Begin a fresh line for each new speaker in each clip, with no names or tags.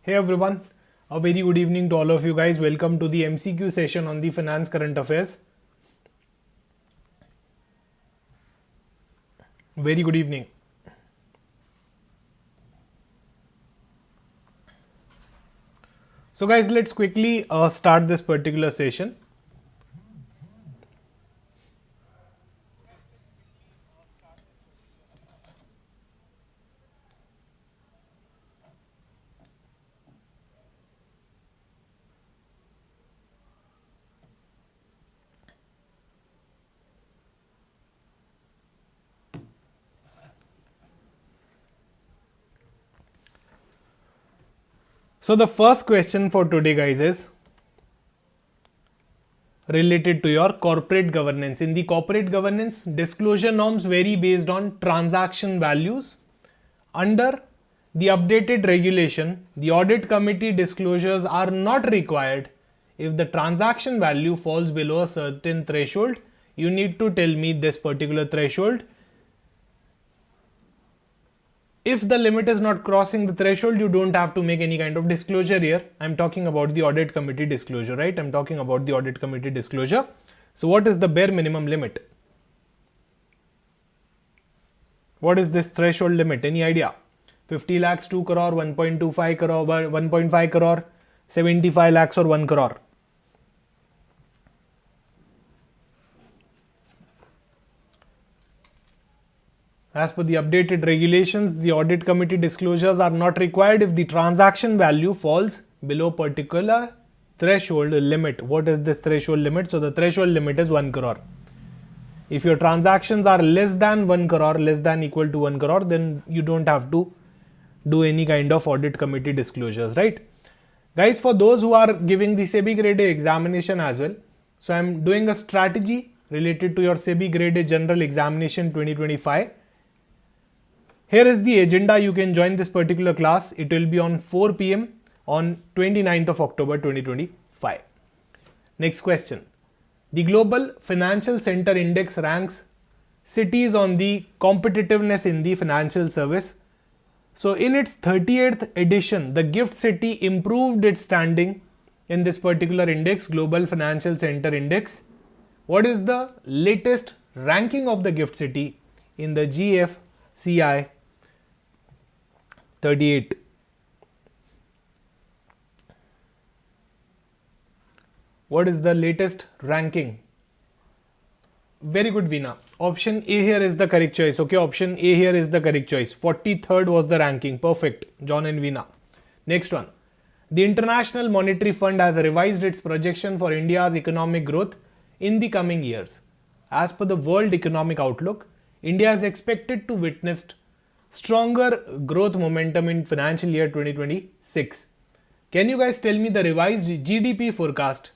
Hey everyone, a very good evening to all of you guys. Welcome to the MCQ session on the finance current affairs. Very good evening. So guys, let's quickly start this particular session. So the first question for today guys is related to your corporate governance. In the corporate governance, disclosure norms vary based on transaction values. Under the updated regulation, the audit committee disclosures are not required if the transaction value falls below a certain threshold. You need to tell me this particular threshold. If the limit is not crossing the threshold, you don't have to make any kind of disclosure here. I'm talking about the audit committee disclosure, right? I'm talking about the audit committee disclosure. So what is the bare minimum limit? What is this threshold limit? Any idea? 50 lakhs, 2 crore, 1.25 crore, 1.5 crore, 75 lakhs or 1 crore? As per the updated regulations, the audit committee disclosures are not required if the transaction value falls below particular threshold limit. What is this threshold limit? So the threshold limit is 1 crore. If your transactions are less than 1 crore, less than equal to 1 crore, then you don't have to do any kind of audit committee disclosures, right? Guys, for those who are giving the SEBI grade A examination as well, so I'm doing a strategy related to your SEBI grade A general examination 2025. Here is the agenda. You can join this particular class. It will be on 4 p.m. on 29th of October 2025. Next question. The Global Financial Center Index ranks cities on the competitiveness in the financial service. So in its 38th edition, the GIFT City improved its standing in this particular index, Global Financial Center Index. What is the latest ranking of the GIFT City in the GFCI 38? What is the latest ranking? Very good, Veena. Option A here is the correct choice. Okay, option A here is the correct choice. 43rd was the ranking. Perfect, John and Veena. Next one. The International Monetary Fund has revised its projection for India's economic growth in the coming years. As per the World Economic Outlook, India is expected to witness stronger growth momentum in financial year 2026. Can you guys tell me the revised GDP forecast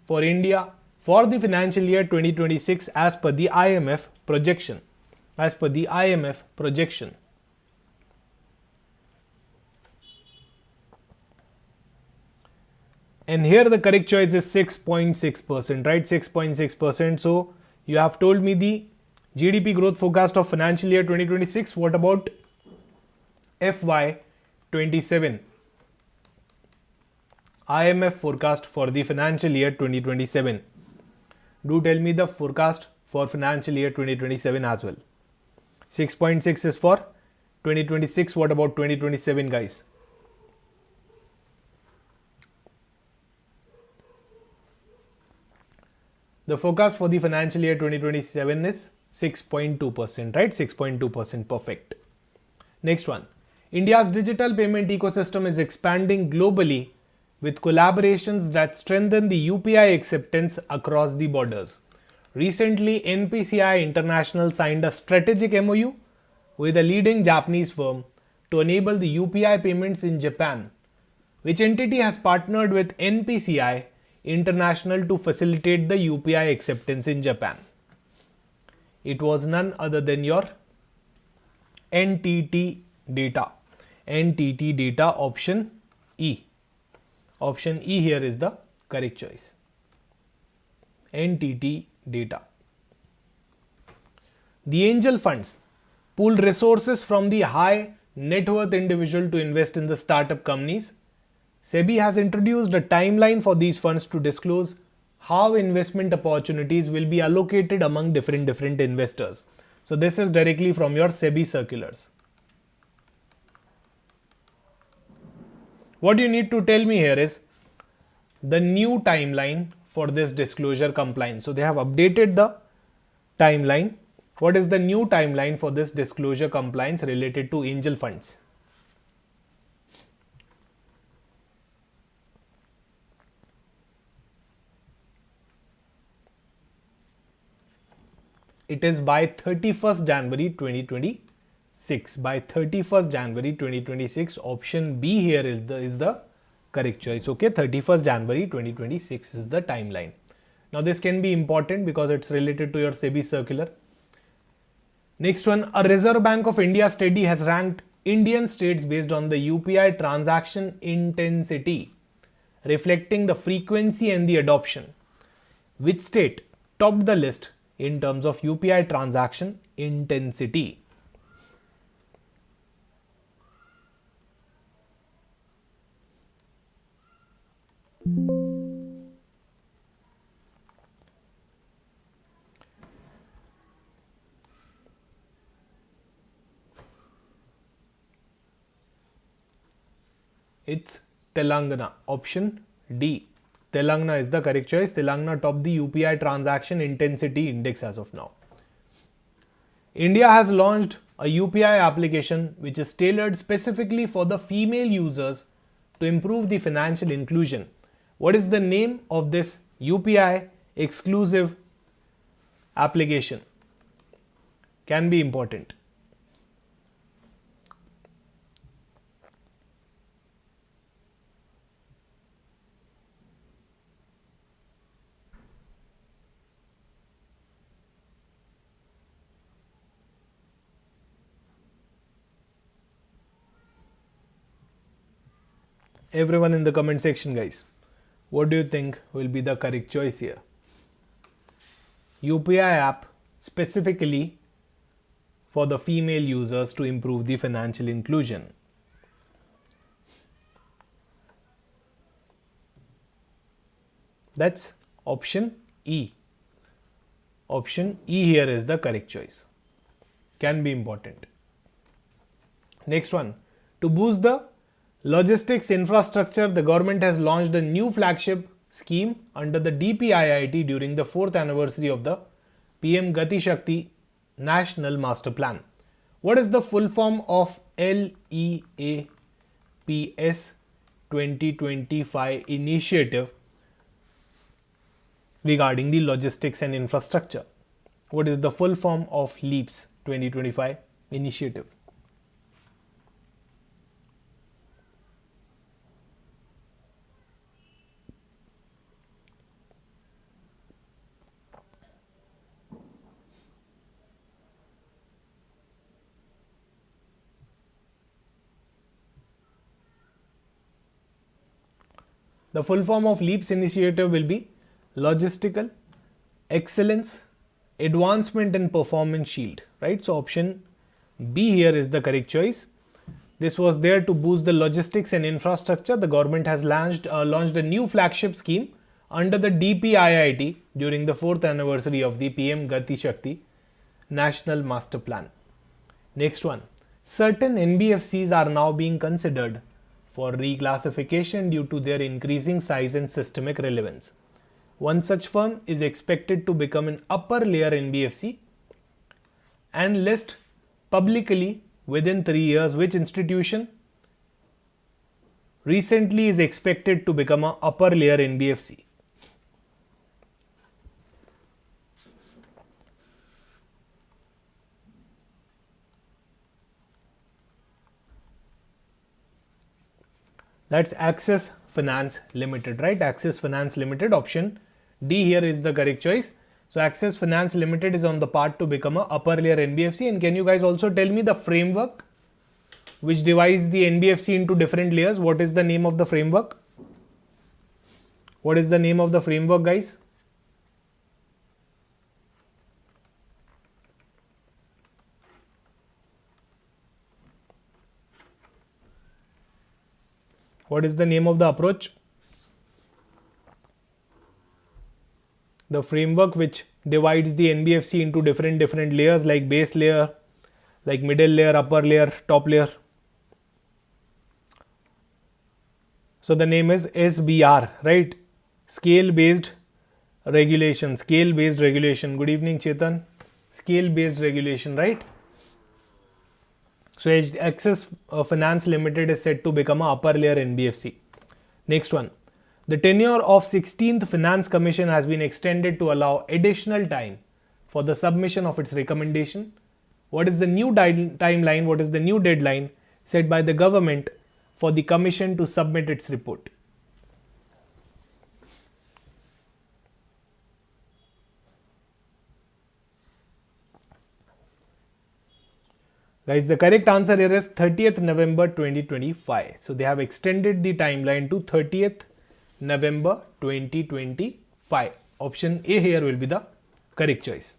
for India for the financial year 2026 as per the IMF projection? As per the IMF projection. And here the correct choice is 6.6%, right? 6.6%. So you have told me the GDP growth forecast of financial year 2026. What about FY27? IMF forecast for the financial year 2027. Do tell me the forecast for financial year 2027 as well. 6.6 is for 2026. What about 2027, guys? The forecast for the financial year 2027 is 6.2%, right? 6.2%. Perfect. Next one. India's digital payment ecosystem is expanding globally with collaborations that strengthen the UPI acceptance across the borders. Recently, NPCI International signed a strategic MOU with a leading Japanese firm to enable the UPI payments in Japan. Which entity has partnered with NPCI International to facilitate the UPI acceptance in Japan? It was none other than your NTT Data. NTT Data, option E. Option E here is the correct choice. NTT Data. The angel funds pool resources from the high net worth individual to invest in the startup companies. SEBI has introduced a timeline for these funds to disclose how investment opportunities will be allocated among different investors. So this is directly from your SEBI circulars. What you need to tell me here is the new timeline for this disclosure compliance. So they have updated the timeline. What is the new timeline for this disclosure compliance related to angel funds? It is by 31st January 2026. By 31st January 2026, option B here is the correct choice. Okay, 31st January 2026 is the timeline. Now this can be important because it's related to your SEBI circular. Next one, a Reserve Bank of India study has ranked Indian states based on the UPI transaction intensity, reflecting the frequency and the adoption. Which state topped the list in terms of UPI transaction intensity? It's Telangana. Option D. Telangana is the correct choice. Telangana topped the UPI transaction intensity index as of now. India has launched a UPI application which is tailored specifically for the female users to improve the financial inclusion. What is the name of this UPI exclusive application? Can be important. Everyone in the comment section, guys, what do you think will be the correct choice here? UPI app specifically for the female users to improve the financial inclusion. That's option E. Option E here is the correct choice. Can be important. Next one, to boost the logistics infrastructure, the government has launched a new flagship scheme under the DPIIT during the 4th anniversary of the PM Gati Shakti National Master Plan. What is the full form of LEAPS 2025 initiative regarding the logistics and infrastructure? What is the full form of LEAPS 2025 initiative? The full form of LEAPS initiative will be Logistical Excellence Advancement and Performance Shield, right? So option B here is the correct choice. This was there to boost the logistics and infrastructure. The government has launched a new flagship scheme under the DPIIT during the 4th anniversary of the PM Gati Shakti National Master Plan. Next one, certain NBFCs are now being considered for reclassification due to their increasing size and systemic relevance. One such firm is expected to become an upper layer NBFC and list publicly within 3 years. Which institution recently is expected to become an upper layer NBFC? That's Axis Finance Limited, right? Axis Finance Limited, option D here is the correct choice. So Axis Finance Limited is on the path to become a upper layer NBFC. And can you guys also tell me the framework which divides the NBFC into different layers? What is the name of the framework? What is the name of the framework, guys? What is the name of the approach? The framework which divides the NBFC into different layers, like base layer, like middle layer, upper layer, top layer. So the name is SBR, right? Scale based regulation. Scale based regulation. Good evening, Chetan. Scale based regulation, right? So Axis Finance Limited is set to become a upper layer NBFC. Next one. The tenure of 16th Finance Commission has been extended to allow additional time for the submission of its recommendation. What is the new timeline? What is the new deadline set by the government for the commission to submit its report? Guys, the correct answer here is 30th November 2025. So they have extended the timeline to 30th November 2025. Option A here will be the correct choice.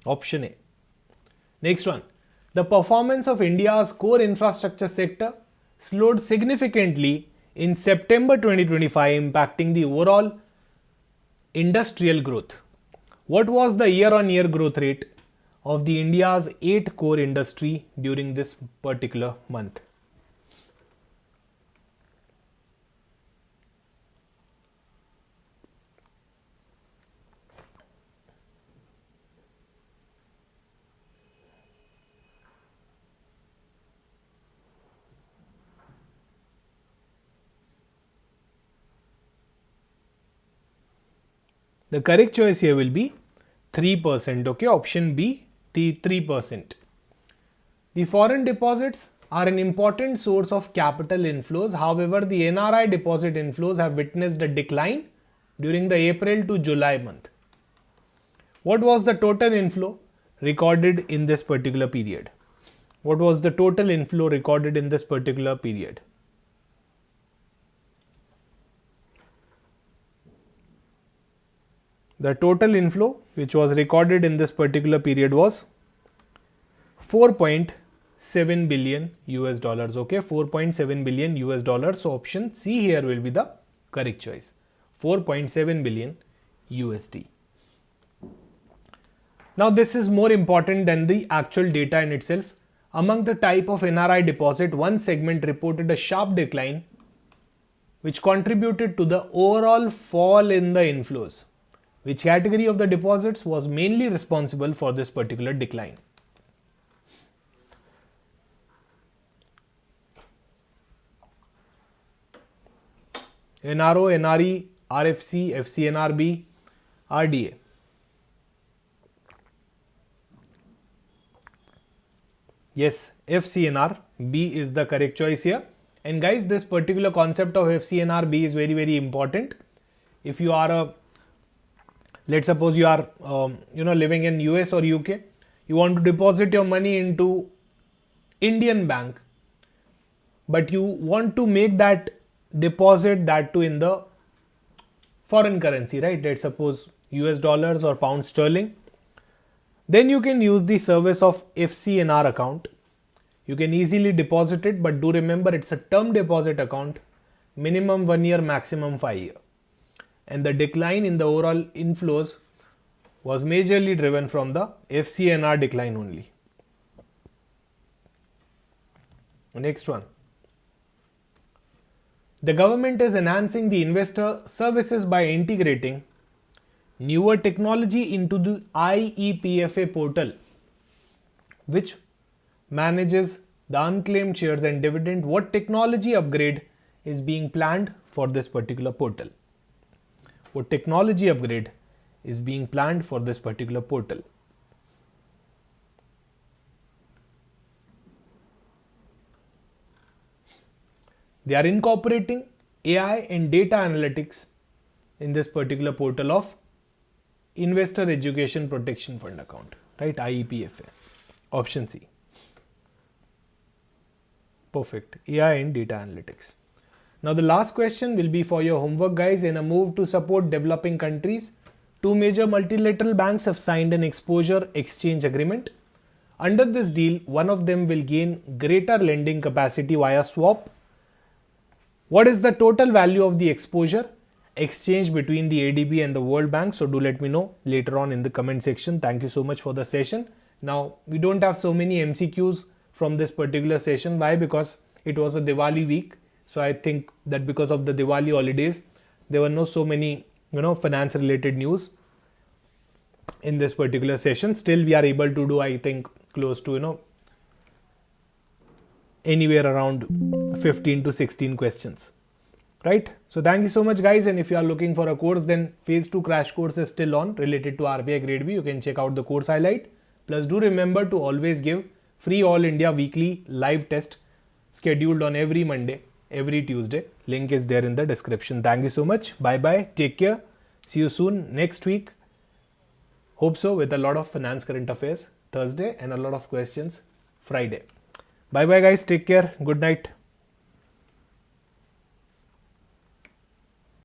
Option A. Next one. The performance of India's core infrastructure sector slowed significantly in September 2025, impacting the overall industrial growth. What was the year-on-year growth rate of the India's 8 core industry during this particular month? The correct choice here will be 3%. Okay, option B, the 3%. The foreign deposits are an important source of capital inflows. However, the NRI deposit inflows have witnessed a decline during the April to July month. What was the total inflow recorded in this particular period? What was the total inflow recorded in this particular period? The total inflow which was recorded in this particular period was 4.7 billion US dollars. Okay, 4.7 billion US dollars. So option C here will be the correct choice. 4.7 billion USD. Now this is more important than the actual data in itself. Among the type of NRI deposit, one segment reported a sharp decline which contributed to the overall fall in the inflows. Which category of the deposits was mainly responsible for this particular decline? NRO, NRE, RFC, FCNRB, RDA. Yes, FCNRB is the correct choice here. And guys, this particular concept of FCNRB is very important. If you are let's suppose you are living in US or UK, you want to deposit your money into Indian bank, but you want to make that deposit that too in the foreign currency, right? Let's suppose US dollars or pound sterling. Then you can use the service of FCNR account. You can easily deposit it, but do remember it's a term deposit account, minimum 1 year, maximum 5 years. And the decline in the overall inflows was majorly driven from the FCNR decline only. Next one. The government is enhancing the investor services by integrating newer technology into the IEPFA portal, which manages the unclaimed shares and dividend. What technology upgrade is being planned for this particular portal? What technology upgrade is being planned for this particular portal? They are incorporating AI and data analytics in this particular portal of Investor Education Protection Fund account, right? IEPFA. Option C. Perfect. AI and data analytics. Now the last question will be for your homework, guys. In a move to support developing countries, two major multilateral banks have signed an exposure exchange agreement. Under this deal, one of them will gain greater lending capacity via swap. What is the total value of the exposure exchange between the ADB and the World Bank? So do let me know later on in the comment section. Thank you so much for the session. Now, we don't have so many MCQs from this particular session. Why? Because it was a Diwali week. So I think that because of the Diwali holidays, there were no so many, finance related news in this particular session. Still, we are able to do, I think, close to, anywhere around 15 to 16 questions, right? So thank you so much, guys. And if you are looking for a course, then phase 2 crash course is still on related to RBI grade B. You can check out the course highlight. Plus do remember to always give free all India weekly live test scheduled on every Monday, every Tuesday. Link is there in the description. Thank you so much. Bye bye. Take care. See you soon next week. Hope so, with a lot of finance current affairs Thursday and a lot of questions Friday. Bye bye, guys. Take care. Good night.